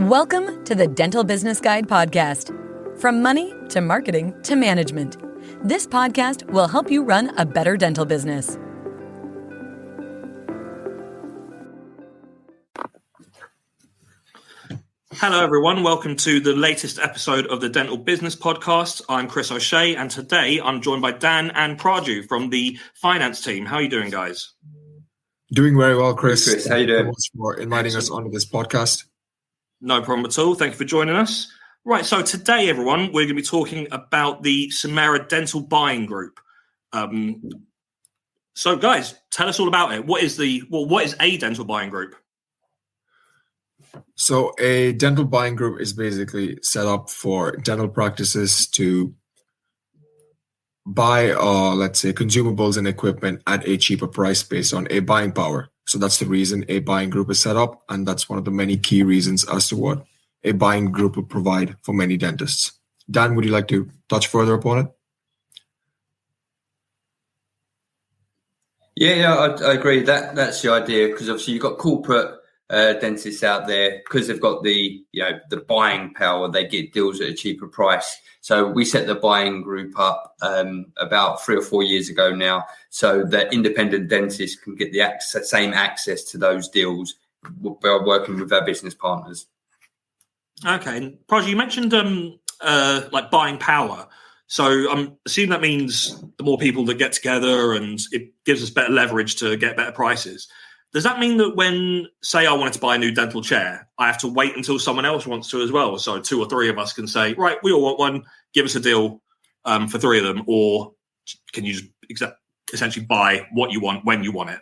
Welcome to the Dental Business Guide podcast. From money to marketing to management, this podcast will help you run a better dental business. Hello, everyone. Welcome to the latest episode of the Dental Business Podcast. I'm Chris O'Shea, and today I'm joined by Dan and Praju from the finance team. How are you doing, guys? Doing very well, Chris. Hey, Chris, how you doing? Thanks for inviting us onto this podcast. No problem at all. Thank you for joining us. Right, so today, everyone, we're going to be talking about the Samera Dental Buying Group. So, guys, tell us all about it. What is a dental buying group? So a dental buying group is basically set up for dental practices to buy, let's say, consumables and equipment at a cheaper price based on a buying power. So that's the reason a buying group is set up. And that's one of the many key reasons as to what a buying group will provide for many dentists. Dan, would you like to touch further upon it? Yeah, I agree. That's the idea, because obviously you've got corporate dentists out there, because they've got the buying power. They get deals at a cheaper price. So we set the buying group up about 3 or 4 years ago now, so that independent dentists can get the same access to those deals by working with their business partners. Okay, and Praju, you mentioned like buying power. So I'm assuming that means the more people that get together, and it gives us better leverage to get better prices. Does that mean that when, say, I wanted to buy a new dental chair, I have to wait until someone else wants to as well? So 2 or 3 of us can say, right, we all want one, give us a deal for 3 of them, or can you just essentially buy what you want when you want it?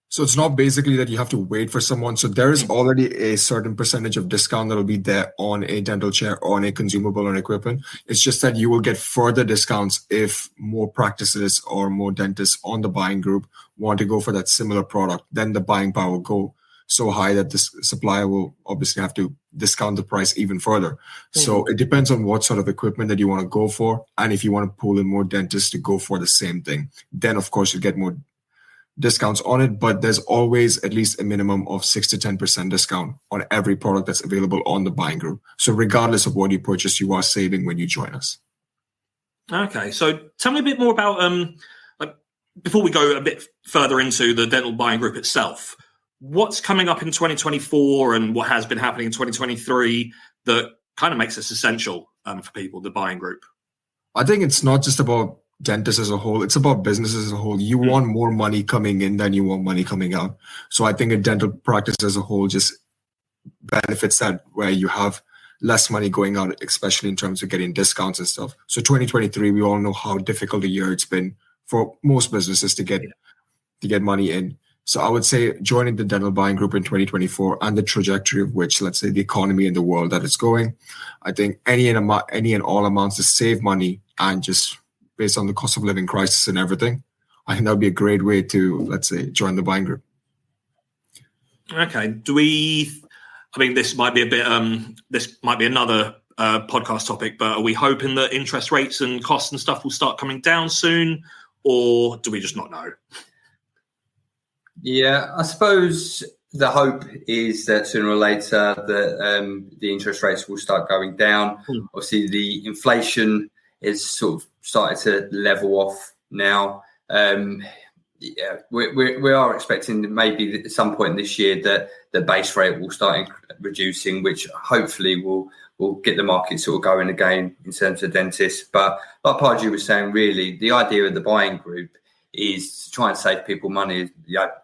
So it's not basically that you have to wait for someone. So there is already a certain percentage of discount that will be there on a dental chair or on a consumable or equipment. It's just that you will get further discounts if more practices or more dentists on the buying group want to go for that similar product. Then the buying power will go so high that the supplier will obviously have to discount the price even further. Mm-hmm. So it depends on what sort of equipment that you want to go for. And if you want to pull in more dentists to go for the same thing, then of course you get more discounts on it, but there's always at least a minimum of 6 to 10% discount on every product that's available on the buying group. So regardless of what you purchase, you are saving when you join us. Okay, so tell me a bit more about, like, before we go a bit further into the dental buying group itself, what's coming up in 2024 and what has been happening in 2023 that kind of makes this essential for people, the buying group? I think it's not just about dentists as a whole, it's about businesses as a whole. You want more money coming in than you want money coming out. So I think a dental practice as a whole just benefits that, where you have less money going out, especially in terms of getting discounts and stuff. So 2023, we all know how difficult a year it's been for most businesses to get money in. So I would say joining the dental buying group in 2024 and the trajectory of which, let's say, the economy and the world that it's going, I think any and all amounts to save money, and just based on the cost of living crisis and everything, I think that would be a great way to, let's say, join the buying group. Okay. This might be a bit, this might be another podcast topic, but are we hoping that interest rates and costs and stuff will start coming down soon, or do we just not know? Yeah, I suppose the hope is that sooner or later the interest rates will start going down. Obviously, the inflation is sort of started to level off now. We are expecting maybe at some point this year that the base rate will start reducing, which hopefully will get the market sort of going again in terms of dentists. But like Praju was saying, really, the idea of the buying group is to try and save people money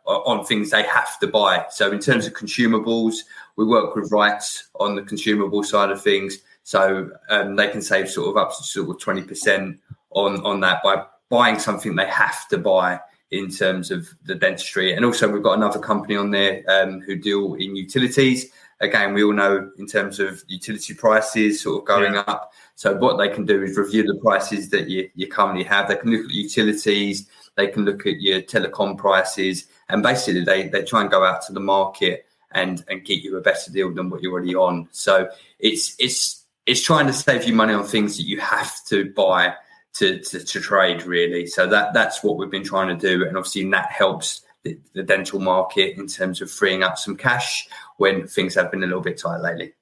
on things they have to buy. So in terms of consumables, we work with rights on the consumable side of things. So they can save sort of up to sort of 20% on that by buying something they have to buy in terms of the dentistry. And also we've got another company on there who deal in utilities. Again, we all know in terms of utility prices sort of going up. So what they can do is review the prices that you currently have. They can look at utilities, they can look at your telecom prices, and basically they try and go out to the market and get you a better deal than what you're already on. So it's trying to save you money on things that you have to buy to trade, really. So that's what we've been trying to do. And obviously that helps the dental market in terms of freeing up some cash when things have been a little bit tight lately.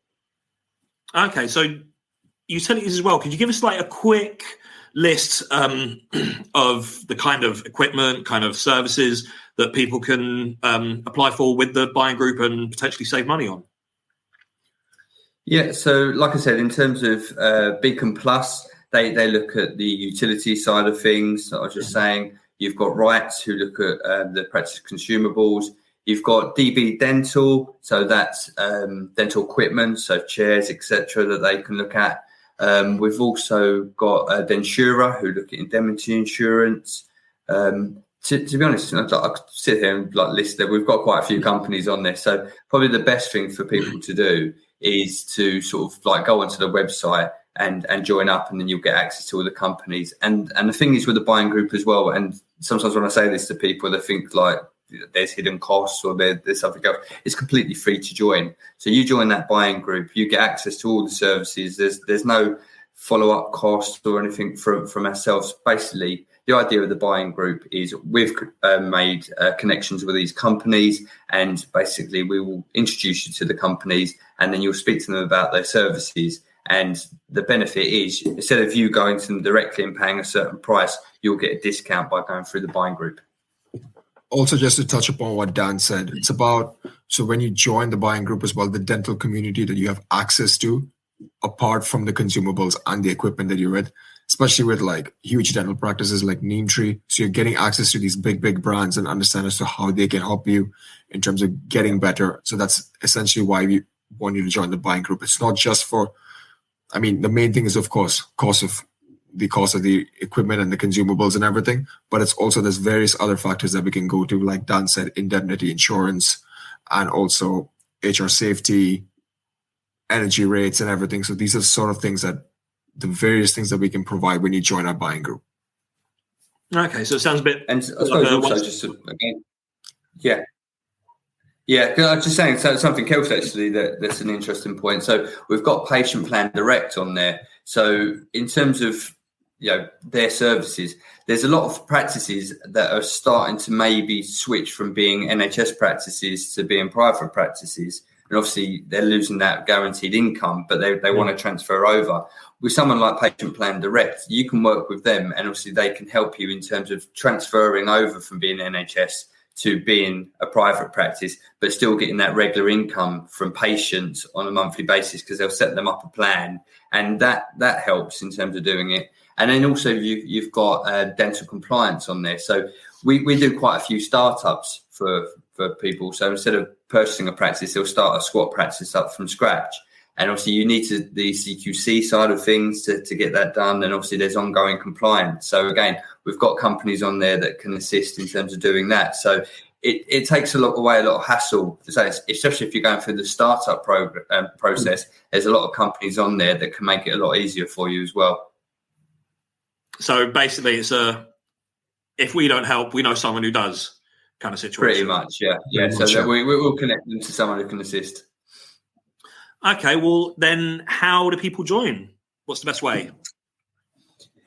Okay, so utilities as well. Could you give us like a quick list of the kind of equipment, kind of services that people can apply for with the buying group and potentially save money on? Yeah, so like I said, in terms of Beacon Plus, they look at the utility side of things. I was just saying, you've got Rights who look at the practice consumables. You've got DB Dental, so that's dental equipment, so chairs, etc., that they can look at. We've also got Densura who look at indemnity insurance. To be honest, I could sit here and list that. We've got quite a few companies on this, so probably the best thing for people to do is to sort of go onto the website and join up, and then you'll get access to all the companies. And the thing is with the buying group as well, and sometimes when I say this to people, they think there's hidden costs or there's something else. It's completely free to join. So you join that buying group, you get access to all the services. There's no follow-up cost or anything from ourselves. Basically, the idea of the buying group is we've made connections with these companies, and basically we will introduce you to the companies, and then you'll speak to them about their services. And the benefit is, instead of you going to them directly and paying a certain price, you'll get a discount by going through the buying group. Also, just to touch upon what Dan said, it's about, so when you join the buying group as well, the dental community that you have access to, apart from the consumables and the equipment that you're with, especially with huge dental practices like Neemtree. So you're getting access to these big brands and understand as to how they can help you in terms of getting better. So that's essentially why we want you to join the buying group. It's not just for, the main thing is, of course, cost of the equipment and the consumables and everything, but it's also there's various other factors that we can go to, like Dan said, indemnity insurance, and also HR safety, energy rates and everything. So these are sort of things the various things that we can provide when you join our buying group. Okay, so it sounds a bit... And I suppose also just again, yeah. Yeah, I was just saying something else actually that's an interesting point. So we've got Patient Plan Direct on there. So in terms of their services, there's a lot of practices that are starting to maybe switch from being NHS practices to being private practices. And obviously they're losing that guaranteed income, but they want to transfer over. With someone like Patient Plan Direct, you can work with them, and obviously they can help you in terms of transferring over from being NHS to being a private practice, but still getting that regular income from patients on a monthly basis, because they'll set them up a plan, and that helps in terms of doing it. And then also you've got dental compliance on there. So we do quite a few startups for people. So instead of purchasing a practice, they'll start a squat practice up from scratch. And obviously you need the CQC side of things to get that done. And obviously there's ongoing compliance. So again, we've got companies on there that can assist in terms of doing that. So it takes away a lot of hassle. So especially if you're going through the startup process, there's a lot of companies on there that can make it a lot easier for you as well. So basically it's if we don't help, we know someone who does kind of situation. Pretty much, yeah. So we will connect them to someone who can assist. Okay, well, then how do people join? What's the best way?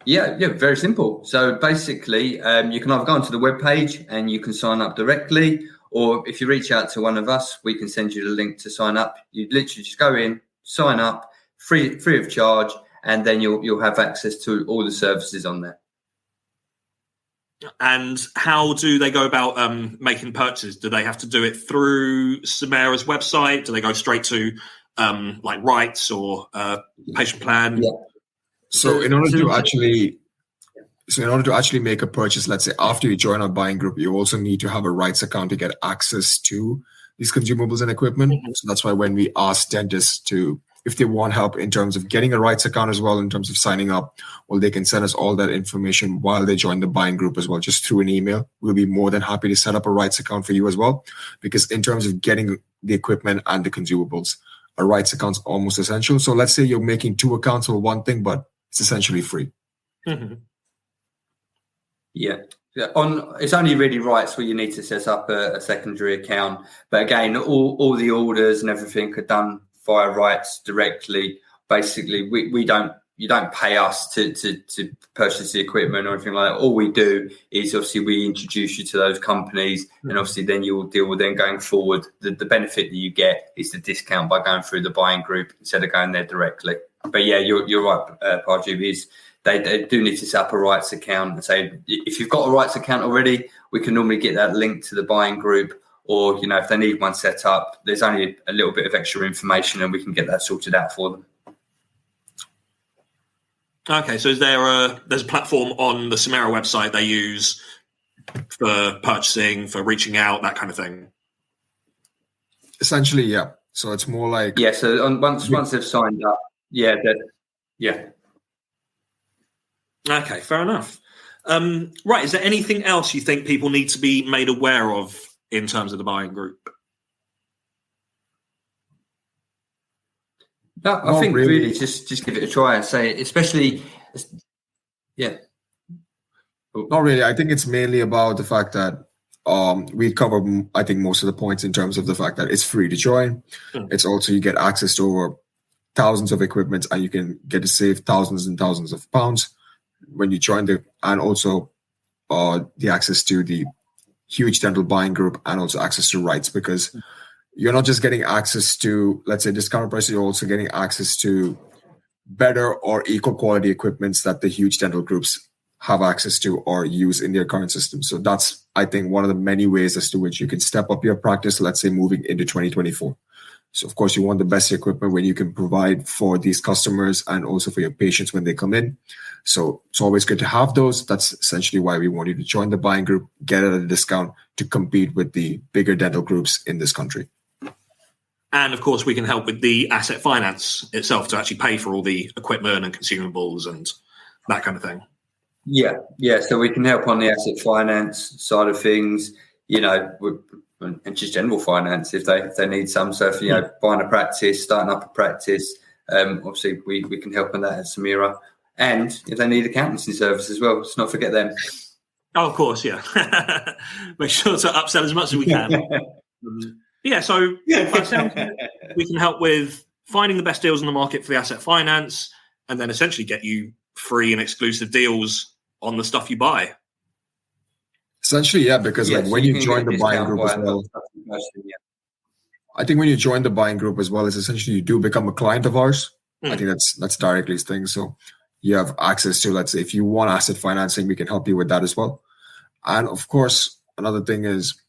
Yeah, very simple. So basically, you can either go onto the webpage and you can sign up directly, or if you reach out to one of us, we can send you the link to sign up. You literally just go in, sign up, free of charge, and then you'll have access to all the services on there. And how do they go about making purchases? Do they have to do it through Samera's website? Do they go straight to Rights or Patient Plan? Yeah. So in order to actually make a purchase, let's say after you join our buying group, you also need to have a Rights account to get access to these consumables and equipment. Mm-hmm. So that's why when we ask dentists if they want help in terms of getting a Rights account as well, in terms of signing up, well, they can send us all that information while they join the buying group as well, just through an email. We'll be more than happy to set up a Rights account for you as well, because in terms of getting the equipment and the consumables, a Rights account is almost essential. So let's say you're making 2 accounts for one thing, but it's essentially free. Mm-hmm. Yeah. It's only really Rights where you need to set up a secondary account. But again, all the orders and everything are done via Rights directly. Basically, we don't you don't pay us to purchase the equipment or anything like that. All we do is obviously we introduce you to those companies, and obviously then you will deal with them going forward. The benefit that you get is the discount by going through the buying group instead of going there directly. But yeah, you're right, Pardew, is they do need to set up a rights account and say, if you've got a rights account already, we can normally get that linked to the buying group, or, you know, if they need one set up, there's only a little bit of extra information and we can get that sorted out for them. Okay, so there's a platform on the Samera website they use for purchasing, for reaching out, that kind of thing? Essentially, yeah. So it's more like... Yeah, so once they've signed up, yeah. Okay, fair enough. Right, is there anything else you think people need to be made aware of in terms of the buying group? No, I think really just give it a try and say, especially, yeah. Not really. I think it's mainly about the fact that we cover, I think, most of the points in terms of the fact that it's free to join. It's also, you get access to over thousands of equipment, and you can get to save thousands and thousands of pounds when you join and also the access to the huge dental buying group, and also access to rights, because you're not just getting access to, let's say, discount prices, you're also getting access to better or equal quality equipments that the huge dental groups have access to or use in their current system. So that's, I think, one of the many ways as to which you can step up your practice, let's say, moving into 2024. So, of course, you want the best equipment when you can provide for these customers and also for your patients when they come in. So it's always good to have those. That's essentially why we want you to join the buying group, get it at a discount to compete with the bigger dental groups in this country. And, of course, we can help with the asset finance itself to actually pay for all the equipment and consumables and that kind of thing. Yeah. So we can help on the asset finance side of things, you know, and just general finance if they need some. So if, you know, buying a practice, starting up a practice, obviously we can help on that at Samera. And if they need accountancy service as well, let's not forget them. Oh, of course, yeah. Make sure to upsell as much as we can. So by sound, we can help with finding the best deals on the market for the asset finance, and then essentially get you free and exclusive deals on the stuff you buy. Essentially, yeah, because when you join the buying group as well, I think when you join the buying group as well, it's essentially you do become a client of ours. I think that's directly his thing. So you have access to, let's say, if you want asset financing, we can help you with that as well. And of course, another thing is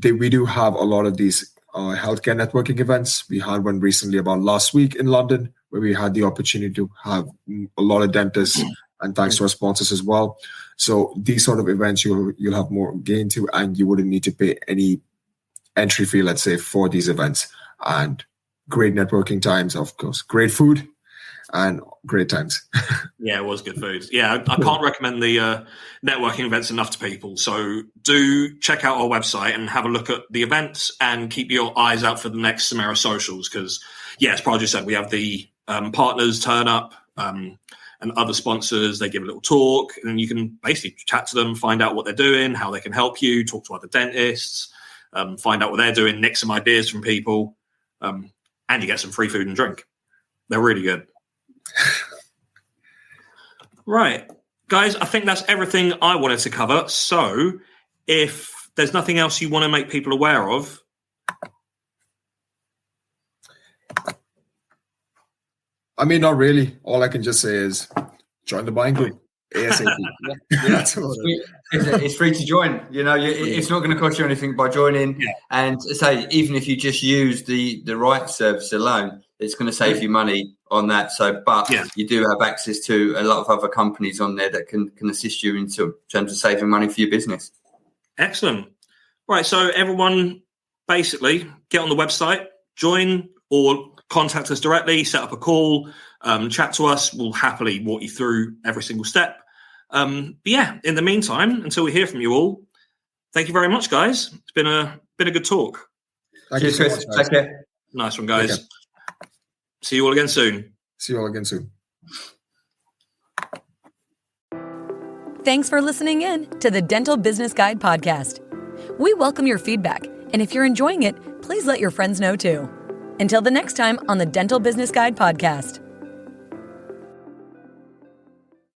we do have a lot of these healthcare networking events. We had one recently about last week in London, where we had the opportunity to have a lot of dentists, and thanks to our sponsors as well. So these sort of events you'll have more gain to, and you wouldn't need to pay any entry fee, let's say, for these events. And great networking times, of course, great food and great times. Yeah, it was good food. Yeah, I can't recommend the networking events enough to people. So do check out our website and have a look at the events, and keep your eyes out for the next Samera socials, because, as Pardew said, we have the partners turn up and other sponsors. They give a little talk, and you can basically chat to them, find out what they're doing, how they can help you, talk to other dentists, find out what they're doing, nick some ideas from people, and you get some free food and drink. They're really good. Right, guys, I think that's everything I wanted to cover. So if there's nothing else you want to make people aware of. I mean, not really. All I can just say is join the buying group ASAP. It's free to join. You know, it's not going to cost you anything by joining. Yeah. And say, even if you just use the right service alone, it's going to save you money on that. So, but you do have access to a lot of other companies on there that can assist you in terms of saving money for your business. Excellent. Right. So everyone, basically, get on the website, join, or contact us directly, set up a call, chat to us. We'll happily walk you through every single step. But in the meantime, until we hear from you all, thank you very much, guys. It's been a good talk. Cheers, Chris. Take care. Nice one, guys. See you all again soon. Thanks for listening in to the Dental Business Guide podcast. We welcome your feedback, and if you're enjoying it, please let your friends know too. Until the next time on the Dental Business Guide podcast.